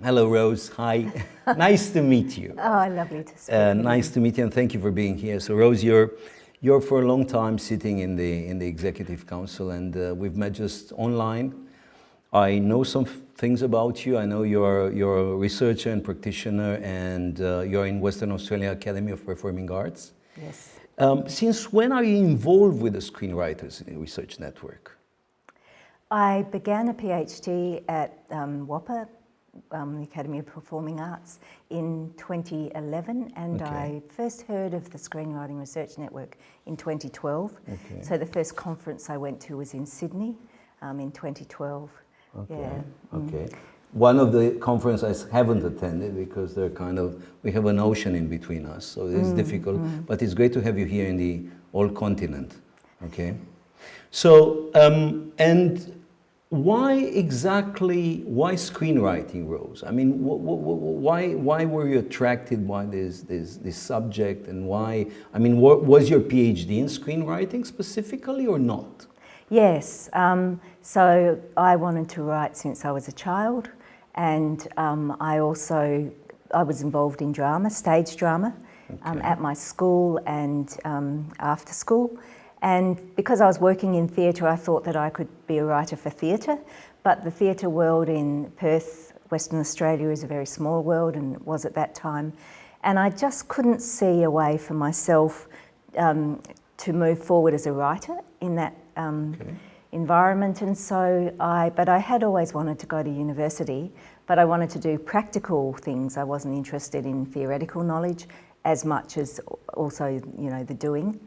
Hello, Rose. Hi. Nice to meet you. Oh, lovely to speak with you. Nice to meet you, and thank you for being here. So, Rose, you're for a long time sitting in the Executive Council, and we've met just online. I know some things about you. I know you're a researcher and practitioner, and you're in Western Australia Academy of Performing Arts. Yes. Since when are you involved with the Screenwriters Research Network? I began a PhD at WAPA, the Academy of Performing Arts, in 2011, and Okay. I first heard of the Screenwriting Research Network in 2012. Okay. So the first conference I went to was in Sydney in 2012. Okay. Yeah. Okay. One of the conferences I haven't attended because we have an ocean in between us, so it's difficult. But it's great to have you here in the whole continent. Okay. So, and why screenwriting, Rose? I mean, why were you attracted by this subject, and why? I mean, was your PhD in screenwriting specifically or not? Yes, so I wanted to write since I was a child, and I was involved in drama, stage drama, Okay. at my school and after school. And because I was working in theatre, I thought that I could be a writer for theatre, but the theatre world in Perth, Western Australia, is a very small world, and it was at that time. And I just couldn't see a way for myself to move forward as a writer in that Okay. environment. And so but I had always wanted to go to university, but I wanted to do practical things. I wasn't interested in theoretical knowledge as much as also, the doing.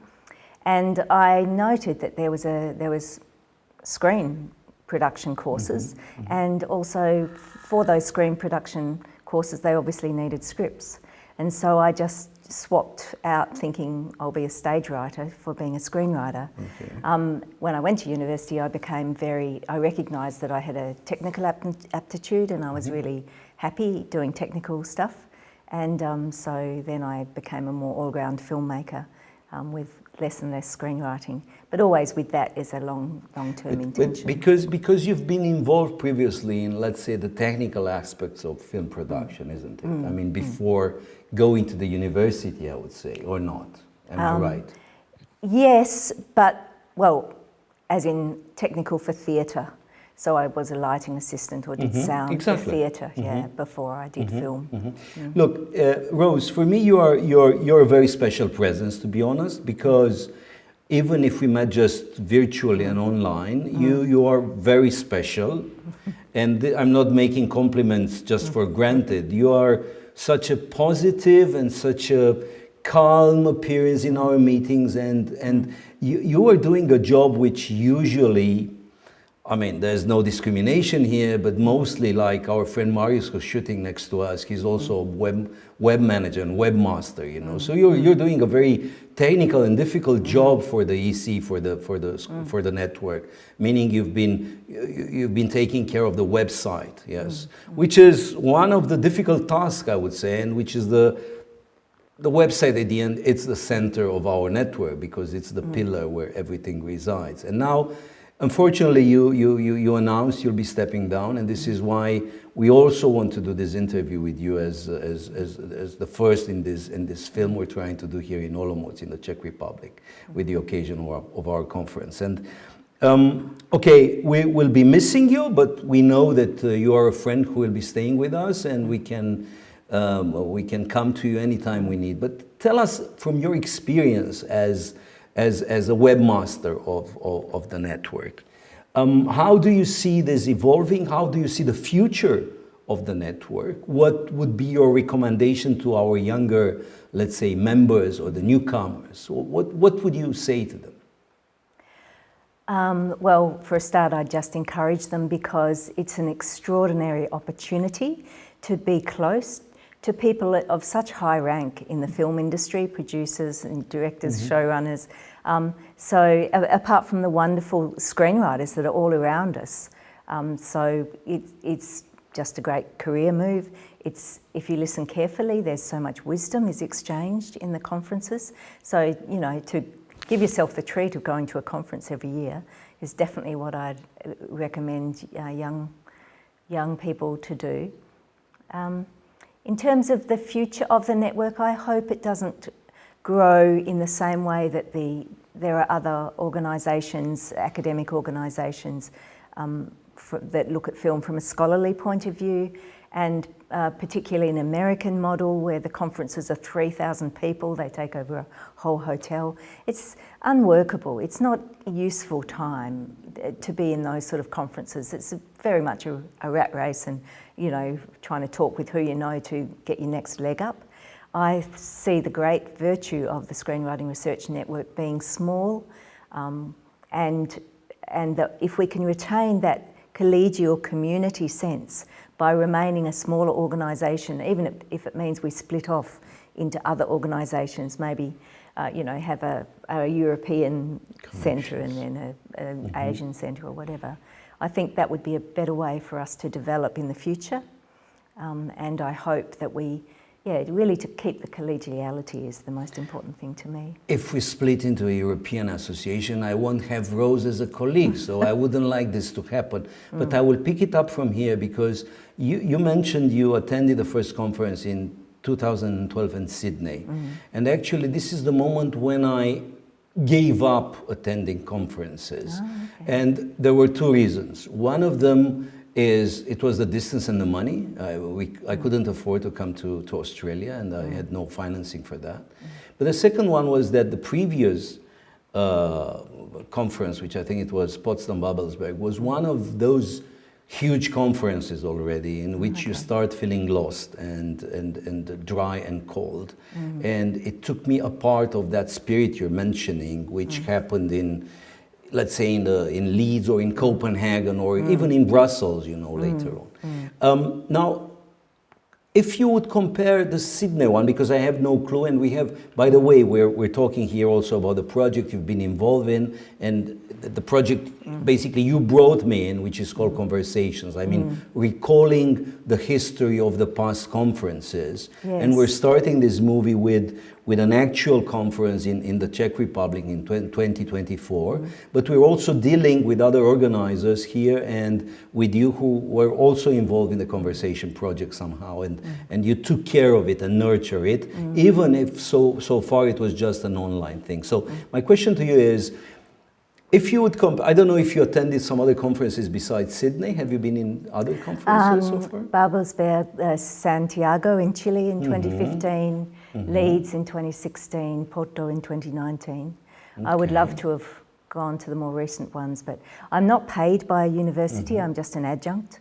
And I noted that there was screen production courses, and also for those screen production courses, they obviously needed scripts. And so I just swapped out thinking I'll be a stage writer for being a screenwriter. Okay. When I went to university, I recognised that I had a technical aptitude, and I was really happy doing technical stuff. And so then I became a more all-round filmmaker with less and less screenwriting, but always with that as a long-term intention. Because you've been involved previously in, let's say, the technical aspects of film production, isn't it? I mean, before going to the university, I would say, or not? Am I right? Yes, but, well, as in technical for theatre. So I was a lighting assistant or did sound for theatre, before I did film. Look, Rose, for me, you're a very special presence, to be honest, because even if we met just virtually and online, you are very special. And I'm not making compliments just for granted. You are such a positive and such a calm appearance in our meetings, and you are doing a job which usually, I mean, there's no discrimination here, but mostly like our friend Marius, who's shooting next to us, he's also a web manager and webmaster, So you're doing a very technical and difficult job for the EC, for the network, meaning you've been taking care of the website, yes, which is one of the difficult tasks, I would say, and which is the website at the end. It's the center of our network because it's the pillar where everything resides. And now, unfortunately, you announced you'll be stepping down, and this is why we also want to do this interview with you as the first in this film we're trying to do here in Olomouc, in the Czech Republic, with the occasion of our conference. And okay, we will be missing you, but we know that you are a friend who will be staying with us, and we can come to you anytime we need. But tell us from your experience as a webmaster of the network. How do you see this evolving? How do you see the future of the network? What would be your recommendation to our younger, let's say, members or the newcomers? What would you say to them? Well, for a start, I'd just encourage them, because it's an extraordinary opportunity to be close to people of such high rank in the film industry, producers and directors, showrunners. So apart from the wonderful screenwriters that are all around us, so it's just a great career move. If you listen carefully, there's so much wisdom is exchanged in the conferences. So, to give yourself the treat of going to a conference every year is definitely what I'd recommend young people to do. In terms of the future of the network, I hope it doesn't grow in the same way that there are other organisations, academic organisations, that look at film from a scholarly point of view, and particularly an American model where the conferences are 3,000 people, they take over a whole hotel. It's unworkable. It's not a useful time to be in those sort of conferences. It's very much a rat race and, you know, trying to talk with who you know to get your next leg up. I see the great virtue of the Screenwriting Research Network being small, and that if we can retain that collegial community sense by remaining a smaller organisation, even if it means we split off into other organisations, maybe you know, have a European centre and then an Asian centre or whatever. I think that would be a better way for us to develop in the future, and I hope that really to keep the collegiality is the most important thing to me. If we split into a European association, I won't have Rose as a colleague, so I wouldn't like this to happen. But I will pick it up from here because you mentioned you attended the first conference in 2012 in Sydney. And actually this is the moment when I gave up attending conferences. And there were two reasons. One of them is it was the distance and the money. I couldn't afford to come to Australia, and I had no financing for that. But the second one was that the previous conference, which I think it was Potsdam-Babelsberg, was one of those huge conferences already in which you start feeling lost and dry and cold. And it took me a part of that spirit you're mentioning, which happened in, let's say, in Leeds or in Copenhagen or even in Brussels, you know, later on. Now, if you would compare the Sydney one, because I have no clue, and we have, by the way, we're talking here also about the project you've been involved in, and the project basically you brought me in, which is called Conversations. I mean, recalling the history of the past conferences. Yes. And we're starting this movie with an actual conference in the Czech Republic in 2024, but we're also dealing with other organizers here and with you who were also involved in the Conversation project somehow, and you took care of it and nurture it, even if so far it was just an online thing. So my question to you is, if you would I don't know if you attended some other conferences besides Sydney. Have you been in other conferences so far? Babelsberg, Santiago in Chile in 2015, Leeds in 2016, Porto in 2019. I would love to have gone to the more recent ones, but I'm not paid by a university. I'm just an adjunct.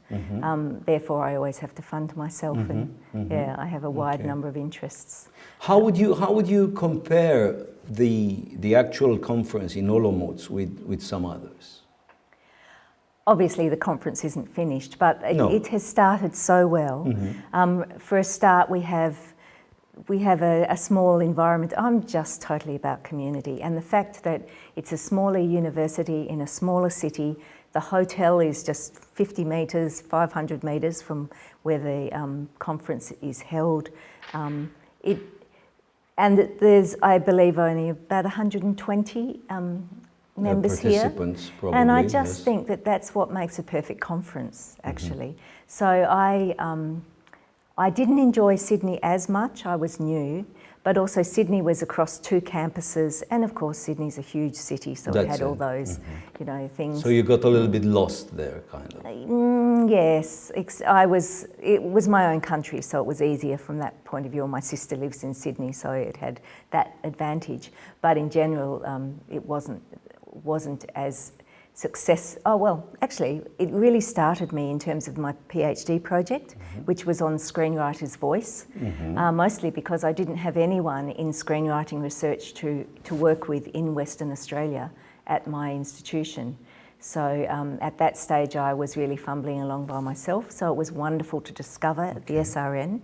Therefore, I always have to fund myself, and I have a wide number of interests. How would you compare the actual conference in Olomouc with some others? Obviously, the conference isn't finished, but it has started so well. For a start, we have a small environment. I'm just totally about community, and the fact that it's a smaller university in a smaller city. The hotel is just 50 metres, 500 metres from where the conference is held. And there's, I believe, only about 120 members here. Participants, probably, and I just think that that's what makes a perfect conference, actually. So I didn't enjoy Sydney as much. I was new, but also Sydney was across two campuses, and of course Sydney's a huge city, so it had all those, you know, things. So you got a little bit lost there, kind of. Yes, it was my own country, so it was easier from that point of view. My sister lives in Sydney, so it had that advantage. But in general, it wasn't as actually, it really started me in terms of my PhD project, which was on screenwriter's voice, mostly because I didn't have anyone in screenwriting research to work with in Western Australia at my institution. So at that stage, I was really fumbling along by myself. So it was wonderful to discover at the SRN,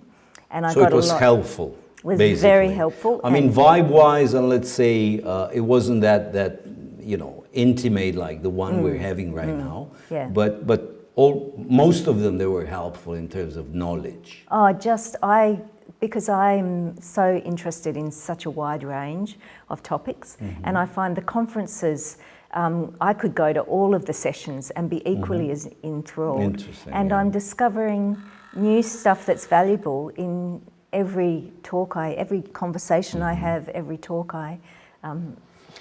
and I got a lot. So it was helpful. It was basically very helpful. I mean, vibe-wise, and let's say it wasn't that you know, intimate like the one we're having right now. Yeah. But most of them, they were helpful in terms of knowledge. Because I'm so interested in such a wide range of topics, and I find the conferences, I could go to all of the sessions and be equally as enthralled. Interesting, and I'm discovering new stuff that's valuable in every talk every conversation I have, every talk I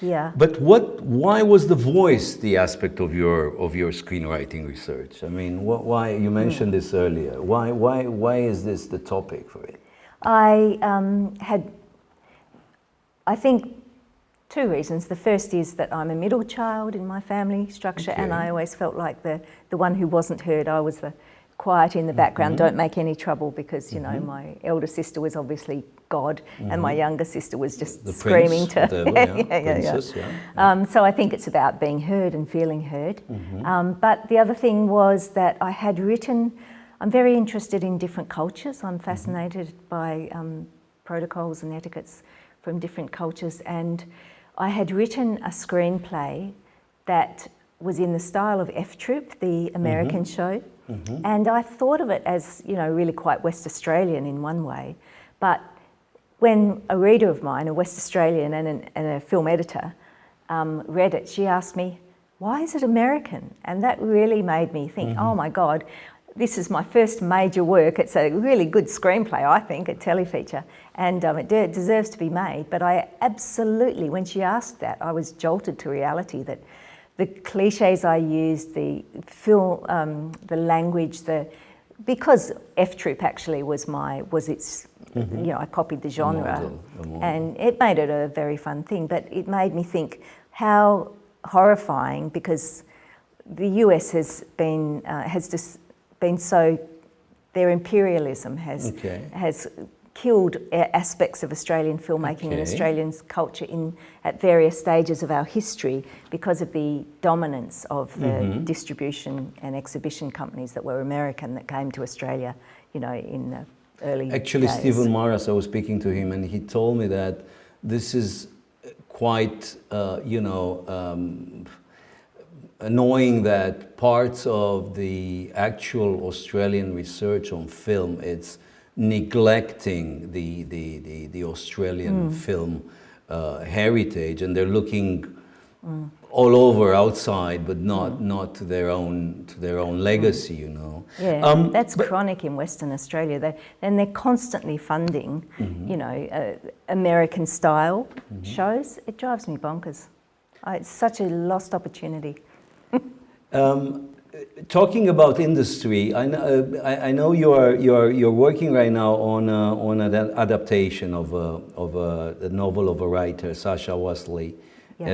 hear. But why was the voice the aspect of your screenwriting research? I mean, why you mentioned this earlier? Why is this the topic for it? I think, two reasons. The first is that I'm a middle child in my family structure, and I always felt like the one who wasn't heard. I was the quiet in the background, don't make any trouble, because, you know, my elder sister was obviously God, and my younger sister was just screaming prince, to... princess, so I think it's about being heard and feeling heard. But the other thing was that I had written... I'm very interested in different cultures. I'm fascinated by protocols and etiquettes from different cultures, and I had written a screenplay that was in the style of F Troop, the American show, and I thought of it as, you know, really quite West Australian in one way, but when a reader of mine, a West Australian and a film editor, read it, she asked me, why is it American? And that really made me think, oh my God, this is my first major work. It's a really good screenplay, I think, a telefeature, and it deserves to be made. But I absolutely, when she asked that, I was jolted to reality that the cliches I used, the film, the language, because F Troop actually was its, you know, I copied the genre, and it made it a very fun thing. But it made me think how horrifying, because the US has just been so, their imperialism has killed aspects of Australian filmmaking and Australian culture at various stages of our history because of the dominance of the distribution and exhibition companies that were American that came to Australia, you know, in the early Actually, days. Stephen Morris, I was speaking to him, and he told me that this is quite, you know, annoying that parts of the actual Australian research on film, it's neglecting the Australian film heritage, and they're looking all over outside, but not to their own legacy, you know. Yeah, that's chronic in Western Australia. They're constantly funding, you know, American style shows. It drives me bonkers. It's such a lost opportunity. Talking about industry, I know you're working right now on an adaptation of a novel of a writer, Sasha Wesley,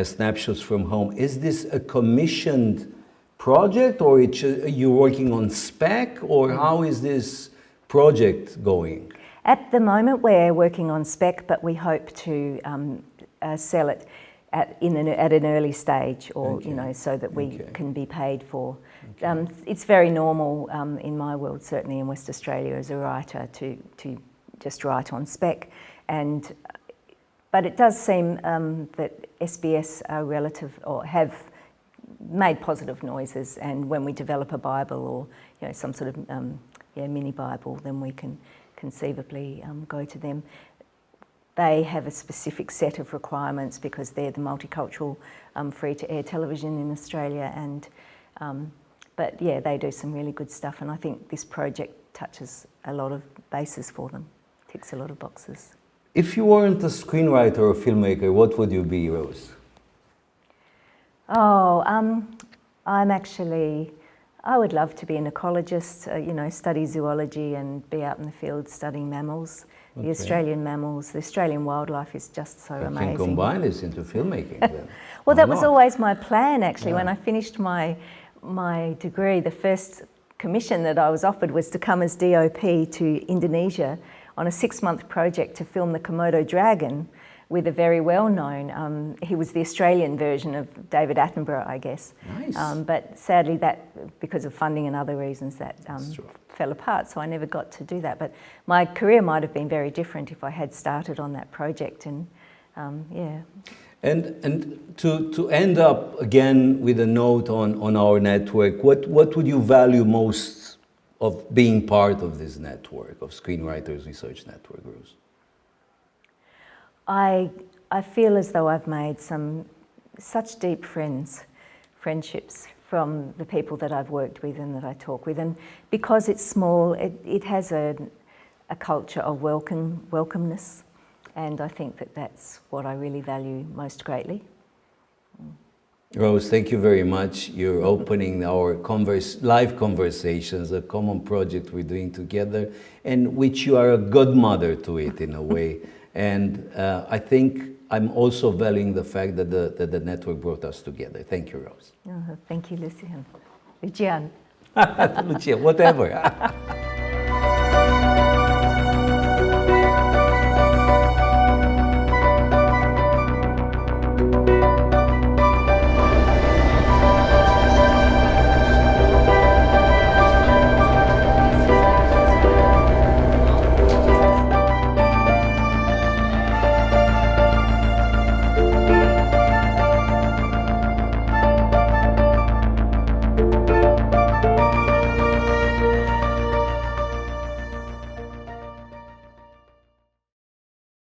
Snapshots from Home. Is this a commissioned project, or you're working on spec, or how is this project going? At the moment, we're working on spec, but we hope to sell it at an early stage, or you know, so that we can be paid for. It's very normal in my world, certainly in West Australia, as a writer to just write on spec, but it does seem that SBS are relative, or have made positive noises, and when we develop a Bible or, you know, some sort of mini Bible, then we can conceivably go to them. They have a specific set of requirements because they're the multicultural free-to-air television in Australia, and but yeah, they do some really good stuff, and I think this project touches a lot of bases for them, ticks a lot of boxes. If you weren't a screenwriter or filmmaker, what would you be, Rose? Oh, I would love to be an ecologist, you know, study zoology and be out in the field studying mammals. The Australian mammals, the Australian wildlife is just so amazing. You can combine this into filmmaking then. Well, that was always my plan, actually. When I finished my degree, the first commission that I was offered was to come as DOP to Indonesia on a 6-month project to film the Komodo dragon with a very well-known, he was the Australian version of David Attenborough, I guess. Nice. But sadly, that, because of funding and other reasons, that fell apart, so I never got to do that. But my career might have been very different if I had started on that project, and yeah. And to end up again with a note on our network, what would you value most of being part of this network, of Screenwriters Research Network, Rose? I feel as though I've made such deep friendships from the people that I've worked with and that I talk with. And because it's small, it has a culture of welcomeness, and I think that that's what I really value most greatly. Rose, thank you very much. You're opening our live conversations, a common project we're doing together, and which you are a godmother to it in a way. And I think I'm also valuing the fact that the network brought us together. Thank you, Rose. Oh, thank you, Lucian. Lucian. Lucia, whatever.